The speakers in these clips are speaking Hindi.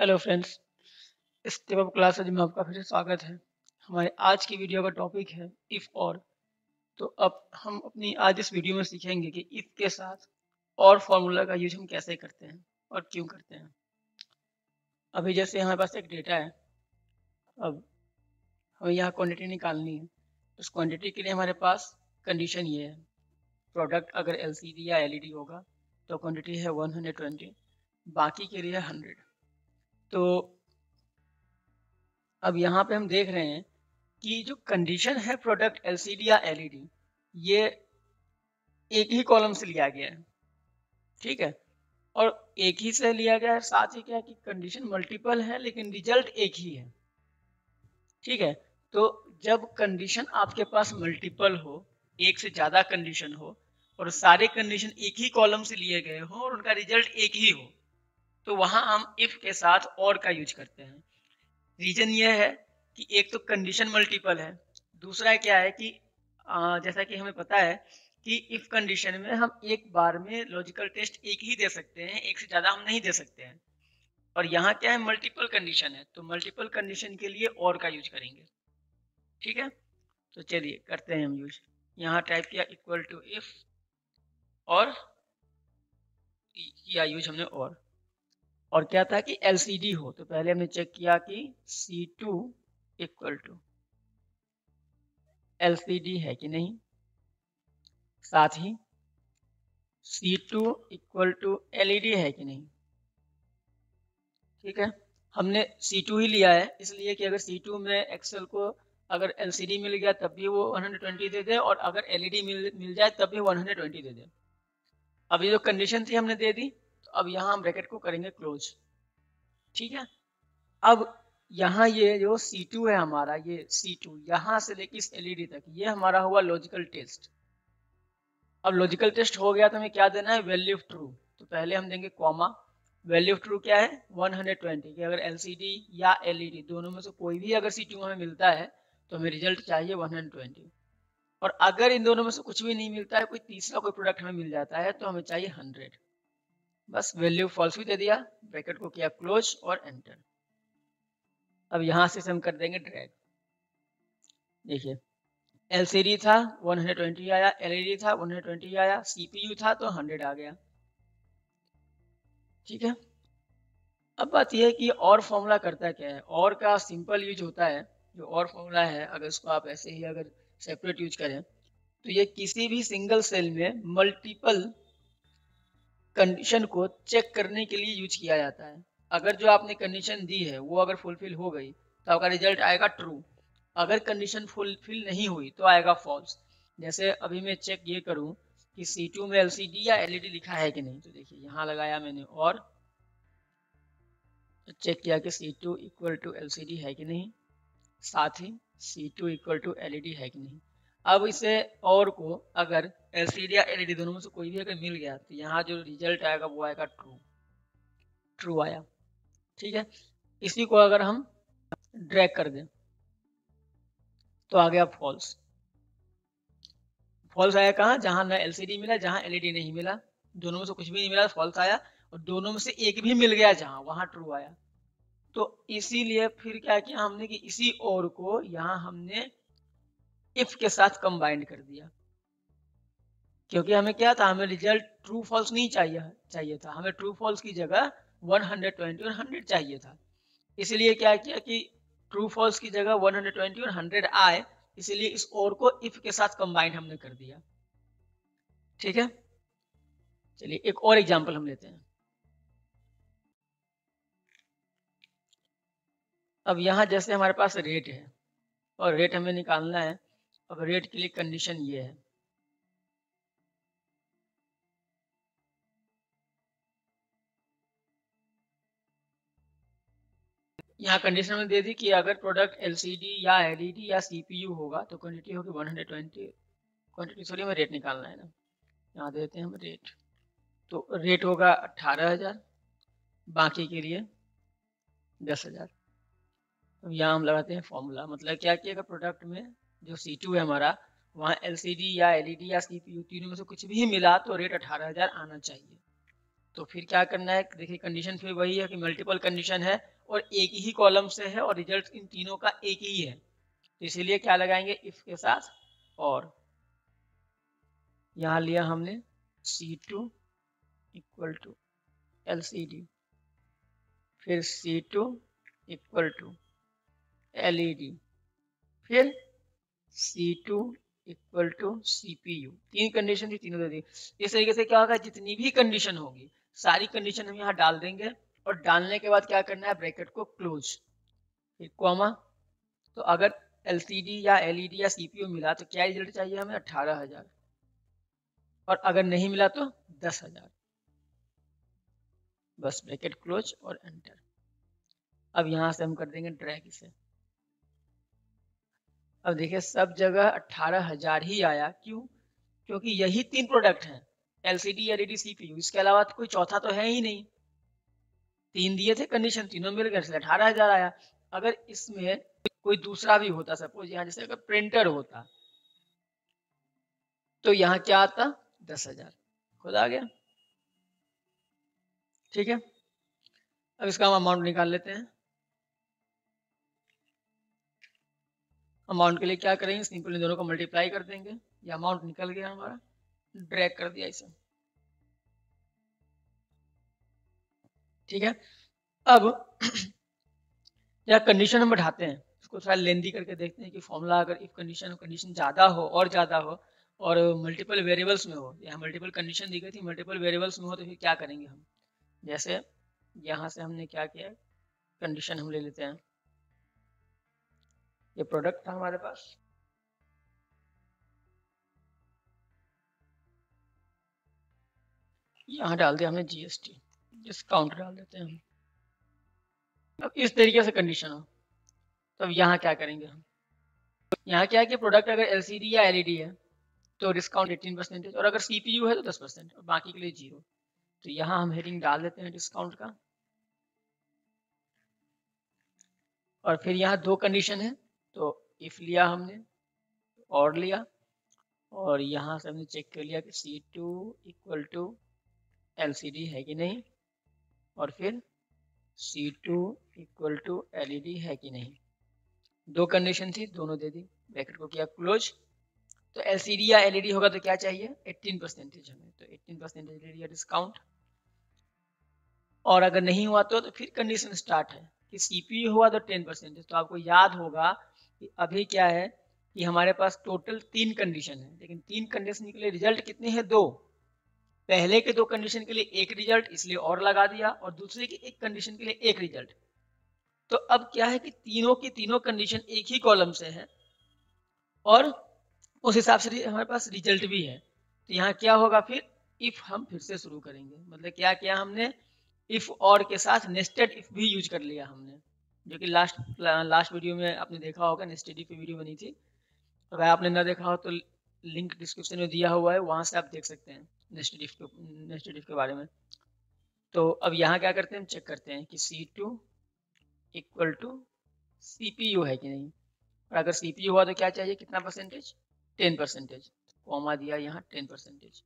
Hello friends, step up classes में आपका फिर से स्वागत है। हमारे आज की वीडियो का टॉपिक है इफ और। तो अब हम अपनी आज इस वीडियो में सीखेंगे कि इफ के साथ और फॉर्मूला का यूज हम कैसे करते हैं और क्यों करते हैं। अभी जैसे हमारे पास एक डेटा है, अब हमें यहाँ क्वांटिटी निकालनी है। उस क्वांटिटी के लिए हमारे पास कंडीशन ये है, प्रोडक्ट अगर एलसीडी या एलईडी होगा तो क्वांटिटी है 120, बाकी के लिए 100। तो अब यहाँ पे हम देख रहे हैं कि जो कंडीशन है प्रोडक्ट एलसीडी या एलईडी, ये एक ही कॉलम से लिया गया है, ठीक है। और एक ही से लिया गया है, साथ ही क्या है कि कंडीशन मल्टीपल है लेकिन रिजल्ट एक ही है, ठीक है। तो जब कंडीशन आपके पास मल्टीपल हो, एक से ज्यादा कंडीशन हो और सारे कंडीशन एक ही कॉलम से लिए गए हो और उनका रिजल्ट एक ही हो, तो वहां हम इफ के साथ और का यूज करते हैं। रीजन ये है कि एक तो कंडीशन मल्टीपल है, दूसरा क्या है कि जैसा कि हमें पता है कि इफ कंडीशन में हम एक बार में लॉजिकल टेस्ट एक ही दे सकते हैं, एक से ज्यादा हम नहीं दे सकते हैं। और यहाँ क्या है, मल्टीपल कंडीशन है, तो मल्टीपल कंडीशन के लिए और का यूज करेंगे, ठीक है। तो चलिए करते हैं हम यूज। यहाँ टाइप किया इक्वल टू इफ और किया यूज हमने और क्या था कि LCD हो, तो पहले हमने चेक किया कि C2 इक्वल टू LCD है कि नहीं, साथ ही C2 इक्वल टू LED है कि नहीं, ठीक है। हमने C2 ही लिया है इसलिए कि अगर C2 में एक्सेल को अगर LCD मिल गया तब भी वो 120 दे दे और अगर LED मिल जाए तब भी 120 दे दे। अब ये जो कंडीशन थी हमने दे दी, तो अब यहाँ हम ब्रैकेट को करेंगे क्लोज, ठीक है। अब यहाँ ये जो C2 है हमारा, ये C2 यहाँ से लेके इस LED तक, ये हमारा हुआ लॉजिकल टेस्ट। अब लॉजिकल टेस्ट हो गया तो हमें क्या देना है, वैल्यू ऑफ ट्रू। तो पहले हम देंगे कॉमा, वैल्यू ऑफ ट्रू क्या है 120, कि अगर LCD या LED दोनों में से कोई भी अगर C2 हमें मिलता है तो हमें रिजल्ट चाहिए 120। और अगर इन दोनों में से कुछ भी नहीं मिलता है, कोई तीसरा कोई प्रोडक्ट हमें मिल जाता है तो हमें चाहिए 100। बस वैल्यू फॉल्स भी दे दिया, ब्रैकेट को किया क्लोज और एंटर। अब यहाँ से हम कर देंगे ड्रैग। देखिए LCD था 120 आया, LED था 120 आया, CPU था तो 100 आ गया, ठीक है। अब बात यह है कि और फॉर्मूला करता क्या है। और का सिंपल यूज होता है, जो और फॉर्मूला है अगर इसको आप ऐसे ही अगर सेपरेट यूज करें तो ये किसी भी सिंगल सेल में मल्टीपल कंडीशन को चेक करने के लिए यूज किया जाता है। अगर जो आपने कंडीशन दी है वो अगर फुलफिल हो गई तो आपका रिजल्ट आएगा ट्रू, अगर कंडीशन फुलफिल नहीं हुई तो आएगा फॉल्स। जैसे अभी मैं चेक ये करूं कि C2 में LCD या LED लिखा है कि नहीं, तो देखिए यहाँ लगाया मैंने और चेक किया कि C2 इक्वल टू LCD है कि नहीं, साथ ही C2 इक्वल टू LED है कि नहीं। अब इसे और को अगर LCD या LED दोनों में से कोई भी अगर मिल गया तो यहाँ जो रिजल्ट आएगा वो आएगा ट्रू, ट्रू आया, ठीक है। इसी को अगर हम ड्रैग कर दें तो आ गया फॉल्स। फॉल्स आया कहाँ, जहां ना LCD मिला जहां LED नहीं मिला, दोनों में से कुछ भी नहीं मिला फॉल्स आया, और दोनों में से एक भी मिल गया जहां, वहां ट्रू आया। तो इसीलिए फिर क्या किया हमने कि इसी और को यहाँ हमने इफ के साथ कंबाइन कर दिया, क्योंकि हमें क्या था, हमें रिजल्ट ट्रू फॉल्स नहीं चाहिए था, हमें ट्रू फॉल्स की जगह 120 और 100 चाहिए था। इसलिए क्या किया कि ट्रू फॉल्स की जगह 120 और 100 आए, इसलिए इस और को इफ के साथ कंबाइन हमने कर दिया, ठीक है। चलिए एक और एग्जांपल हम लेते हैं। अब यहाँ जैसे हमारे पास रेट है और रेट हमें निकालना है। अब रेट के लिए कंडीशन ये है, यहाँ कंडीशन में दे दी कि अगर प्रोडक्ट LCD या LED या CPU होगा तो क्वांटिटी होगी 120, क्वांटिटी सॉरी हमें रेट निकालना है ना, यहाँ देते हैं हम रेट। तो रेट होगा 18,000, बाकी के लिए 10,000। तो यहाँ हम लगाते हैं फॉर्मूला, मतलब क्या कि अगर प्रोडक्ट में जो C2 है हमारा, वहाँ LCD या LED या CPU तीनों में से कुछ भी मिला तो रेट 18,000 आना चाहिए। तो फिर क्या करना है, देखिए कंडीशन फिर वही है कि मल्टीपल कंडीशन है और एक ही कॉलम से है और रिजल्ट इन तीनों का एक ही है, तो इसीलिए क्या लगाएंगे, इफ के साथ और। यहाँ लिया हमने C2 इक्वल टू LCD, फिर C2 इक्वल टू LED, फिर C2 इक्वल टू CPU। तीन कंडीशन थी, तीनों दे दी। इस तरीके से क्या होगा, जितनी भी कंडीशन होगी सारी कंडीशन हम यहाँ डाल देंगे और डालने के बाद क्या करना है, ब्रैकेट को क्लोज, फिर कॉमा। तो अगर LCD या LED या CPU मिला तो क्या रिजल्ट चाहिए हमें, 18,000, और अगर नहीं मिला तो 10,000। बस ब्रैकेट क्लोज और एंटर। अब यहाँ से हम कर देंगे ड्रैग इसे। अब देखिए सब जगह 18,000 ही आया, क्यों, क्योंकि यही तीन प्रोडक्ट हैं, LCD LED CPU, इसके अलावा तो कोई चौथा तो है ही नहीं। तीन दिए थे कंडीशन, तीनों मिल गए, इसलिए 18,000 आया। अगर इसमें कोई दूसरा भी होता, सपोज यहाँ जैसे अगर प्रिंटर होता तो यहाँ क्या आता, 10,000 खुद आ गया। ठीक है, अब इसका हम अमाउंट निकाल लेते हैं। अमाउंट के लिए क्या करेंगे, सिंपल इन दोनों को मल्टीप्लाई कर देंगे, ये अमाउंट निकल गया हमारा, ड्रैग कर दिया इसे। ठीक है, अब यह कंडीशन हम बढ़ाते हैं, इसको थोड़ा लेंदी करके देखते हैं कि फॉर्मूला अगर इफ कंडीशन ज्यादा हो और ज्यादा हो और मल्टीपल वेरिएबल्स में हो, यहाँ मल्टीपल कंडीशन दी गई थी, मल्टीपल वेरिएबल्स में हो, तो फिर क्या करेंगे हम, जैसे यहाँ से हमने क्या किया, कंडीशन हम ले लेते हैं, ये प्रोडक्ट था हमारे पास, यहाँ डाल दिया हमने GST, डिस्काउंट डाल देते हैं हम। अब इस तरीके से कंडीशन हो तो अब यहाँ क्या करेंगे हम, यहाँ क्या है कि प्रोडक्ट अगर LCD या LED है तो डिस्काउंट 18% और अगर CPU है तो 10% और बाकी के लिए 0। तो यहाँ हम हेडिंग डाल देते हैं डिस्काउंट का, और फिर यहाँ दो कंडीशन है, तो इफ लिया हमने और लिया, और यहाँ से हमने चेक कर लिया कि C2 इक्वल टू LCD है कि नहीं, और फिर C2 इक्वल टू LED है कि नहीं। दो कंडीशन थी, दोनों दे दी, ब्रैकेट को किया क्लोज। तो LCD या LED होगा तो क्या चाहिए, 18% हमें, तो 18% ले लिया डिस्काउंट। और अगर नहीं हुआ तो फिर कंडीशन स्टार्ट है कि CPU हुआ तो 10%। तो आपको याद होगा कि अभी क्या है कि हमारे पास टोटल 3 कंडीशन है, लेकिन 3 कंडीशन के लिए रिजल्ट कितने हैं, 2। पहले के 2 कंडीशन के लिए एक रिजल्ट, इसलिए और लगा दिया, और दूसरे की एक कंडीशन के लिए एक रिजल्ट। तो अब क्या है कि तीनों की तीनों कंडीशन एक ही कॉलम से है और उस हिसाब से हमारे पास रिजल्ट भी है। तो यहाँ क्या होगा, फिर इफ हम फिर से शुरू करेंगे, मतलब क्या किया हमने, इफ और के साथ नेस्टेड इफ भी यूज कर लिया हमने, जो कि लास्ट वीडियो में आपने देखा होगा, नेस्टेड इफ वीडियो बनी थी। अगर आपने ना देखा हो तो लिंक डिस्क्रिप्शन में दिया हुआ है, वहां से आप देख सकते हैं नेस्टेड इफ के बारे में। तो अब यहाँ क्या करते हैं, हम चेक करते हैं कि C2 इक्वल टू CPU है कि नहीं, और अगर CPU हुआ तो क्या चाहिए, कितना परसेंटेज, 10%, कॉमा दिया यहाँ 10%।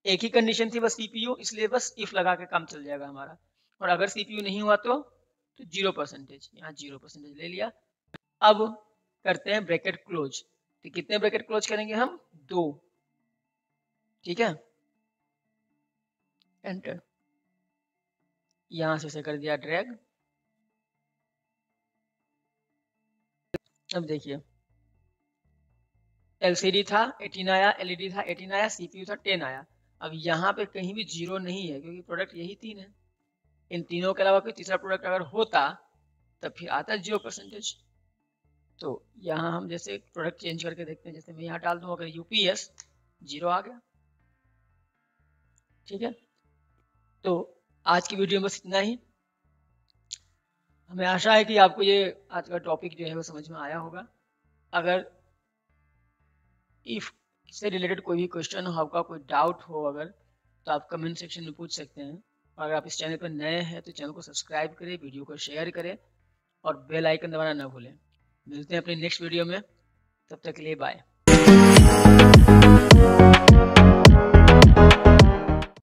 एक ही कंडीशन थी बस CPU, इसलिए बस इफ लगा के काम चल जाएगा हमारा। और अगर CPU नहीं हुआ तो 0%, यहाँ 0% ले लिया। अब करते हैं ब्रैकेट क्लोज, तो कितने ब्रैकेट क्लोज करेंगे हम, 2। ठीक है, एंटर। यहां से कर दिया ड्रैग। अब देखिए LCD था 18 आया, LED था 18 आया, CPU था 10 आया। अब यहाँ पे कहीं भी 0 नहीं है क्योंकि प्रोडक्ट यही 3 है। इन तीनों के अलावा कोई तीसरा प्रोडक्ट अगर होता तब फिर आता 0%। तो यहाँ हम जैसे प्रोडक्ट चेंज करके देखते हैं, जैसे मैं यहाँ डाल दूं अगर UPS, 0 आ गया। ठीक है, तो आज की वीडियो में बस इतना ही। हमें आशा है कि आपको ये आज का टॉपिक जो है वो समझ में आया होगा। अगर इफ से रिलेटेड कोई भी क्वेश्चन हो, आपका कोई डाउट हो अगर, तो आप कमेंट सेक्शन में पूछ सकते हैं। और अगर आप इस चैनल पर नए हैं तो चैनल को सब्सक्राइब करें, वीडियो को शेयर करें और बेल आइकन दबाना ना भूलें। मिलते हैं अपनी नेक्स्ट वीडियो में, तब तक के लिए बाय।